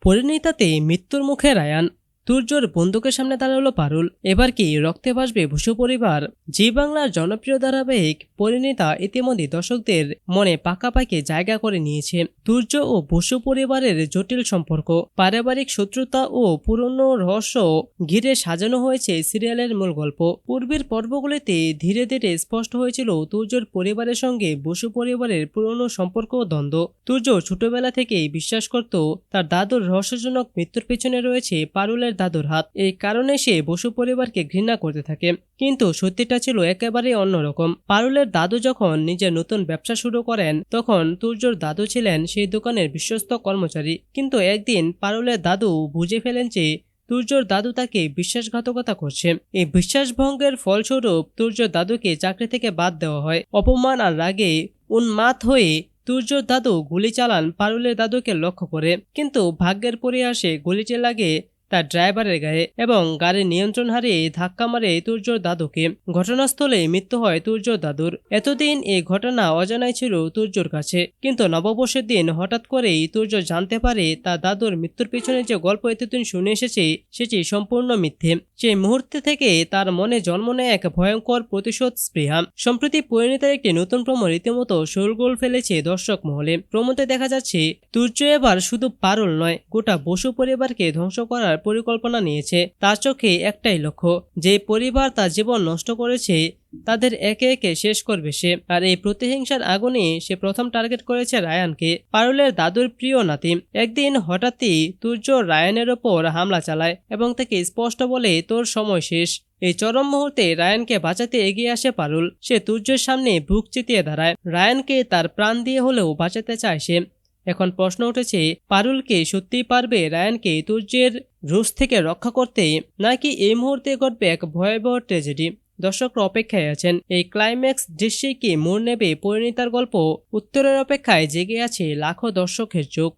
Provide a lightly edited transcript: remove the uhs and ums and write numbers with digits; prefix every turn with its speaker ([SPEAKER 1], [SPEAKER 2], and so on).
[SPEAKER 1] পরিণীতাতে মৃত্যুর মুখে রায়ান, তুর্যর বন্দুকের সামনে দাঁড়ালো পারুল। এবার কি রক্তে ভাসবে বসু পরিবার? জি বাংলার জনপ্রিয় ধারাবাহিক পরিণীতা ইতিমধ্যে দর্শকদের মনে পাকাপাকি জায়গা করে নিয়েছে। তুর্য ও বসু পরিবারের জটিল সম্পর্ক, পারিবারিক শত্রুতা ও পুরনো রহস্য ঘিরে সাজানো হয়েছে সিরিয়ালের মূল গল্প। পূর্বের পর্বগুলিতে ধীরে ধীরে স্পষ্ট হয়েছিল তুর্যর পরিবারের সঙ্গে বসু পরিবারের পুরনো সম্পর্ক ও দ্বন্দ্ব। তুর্য ছোটবেলা থেকেই বিশ্বাস করত তার দাদুর রহস্যজনক মৃত্যুর পেছনে রয়েছে পারুলের দাদুর হাত। এই কারণে সে বসু পরিবারকে ঘৃণা করতে থাকে। কিন্তু সত্যিটা ছিল একেবারে অন্যরকম। পারুলের দাদু যখন নিজের নতুন ব্যবসা শুরু করেন তখন তুর্যর দাদু ছিলেন সেই দোকানের বিশ্বস্ত কর্মচারী। কিন্তু একদিন পারুলের দাদু বুঝে ফেলেন যে তুর্যর দাদু তাকে বিশ্বাসঘাতকতা করছে। এই বিশ্বাসভঙ্গের ফলস্বরূপ তুর্যর দাদুকে চাকরি থেকে বাদ দেওয়া হয়। অপমান আর রাগে উন্মাদ হয়ে তুর্যর দাদু গুলি চালান পারুলের দাদুকে লক্ষ্য করে। কিন্তু ভাগ্যের পরিহাসে গুলিটি লাগে তার ড্রাইভারের গায়ে এবং গাড়ির নিয়ন্ত্রণ হারিয়ে ধাক্কা মারে তুর্যর দাদুকে। ঘটনাস্থলে মৃত্যু হয় তুর্যর দাদুর। এতদিন এই ঘটনা অজানাই ছিল তুর্যর কাছে। কিন্তু নববর্ষের দিন হঠাৎ করেই তুর্য জানতে পারে তার দাদুর মৃত্যুর পিছনে যে গল্প এতদিন শুনে এসেছে সেটি সম্পূর্ণ মিথ্যে। সেই মুহূর্তে থেকে তার মনে জন্ম নেয় এক ভয়ঙ্কর প্রতিশোধ স্পৃহা। সম্প্রতি পরিণীতার একটি নতুন প্রোমো রীতিমতো শোরগোল ফেলেছে দর্শক মহলে। প্রোমোতে দেখা যাচ্ছে তুর্য এবার শুধু পারুল নয়, গোটা বসু পরিবারকে ধ্বংস করার পরিকল্পনা নিয়েছে। তার চোখে একটাই লক্ষ্য, যে পরিবার তার জীবন নষ্ট করেছে তাদের একে একে শেষ করবে সে। আর এই প্রতিহিংসার আগুনে সে প্রথম টার্গেট করেছে রায়ানকে, পারুলের দাদুর প্রিয় নাতি। একদিন হঠাৎই তুর্য রায়ানের ওপর হামলা চালায় এবং তাকে স্পষ্ট বলে তোর সময় শেষ। এই চরম মুহূর্তে রায়ানকে বাঁচাতে এগিয়ে আসে পারুল। সে তুর্যের সামনে বুক চিতিয়ে দাঁড়ায়। রায়ানকে তার প্রাণ দিয়ে হলেও বাঁচাতে চায় সে। এখন প্রশ্ন উঠেছে, পারুলকে সত্যিই পারবে রায়ানকে তুর্যের রুশ থেকে রক্ষা করতে, নাকি এই মুহূর্তে ঘটবে এক ভয়াবহ ট্র্যাজেডি? দর্শকরা অপেক্ষায় আছেন এই ক্লাইম্যাক্স দৃশ্যে কি মোড় নেবে পরিণীতার গল্প? উত্তরের অপেক্ষায় জেগে আছে লাখো দর্শকের চোখ।